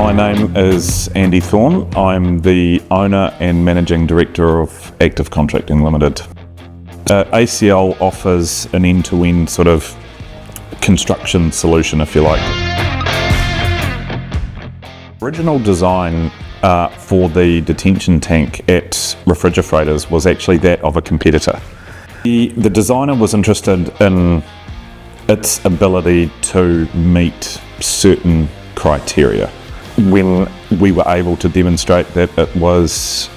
My name is Andy Thorne. I'm the owner and managing director of Active Contracting Limited. ACL offers an end-to-end sort of construction solution, if you like. Original design for the detention tank at Refrigerators was actually that of a competitor. The designer was interested in its ability to meet certain criteria. When we were able to demonstrate that it was,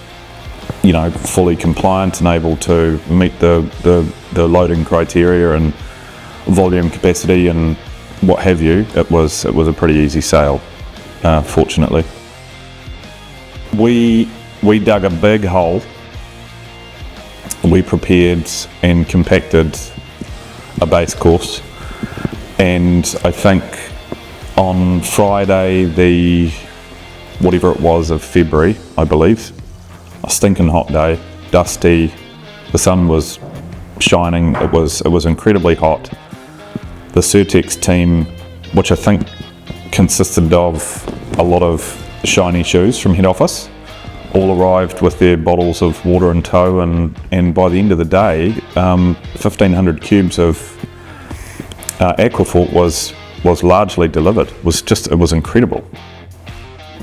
fully compliant and able to meet the loading criteria and volume capacity and what have you, it was a pretty easy sale, fortunately. We dug a big hole. We prepared and compacted a base course, and I think on Friday, the whatever it was of February, I believe, a stinking hot day, dusty, the sun was shining, it was incredibly hot. The Surtex team, which I think consisted of a lot of shiny shoes from head office, all arrived with their bottles of water in tow, and by the end of the day, 1,500 cubes of AquaFort was largely delivered. It was incredible.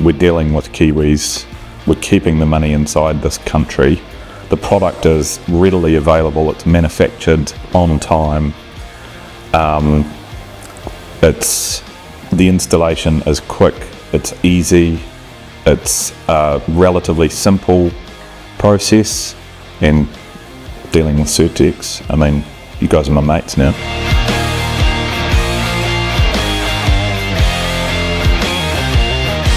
We're dealing with Kiwis, we're keeping the money inside this country. The product is readily available, it's manufactured on time. The installation is quick, it's easy, it's a relatively simple process, and dealing with Surtex, you guys are my mates now.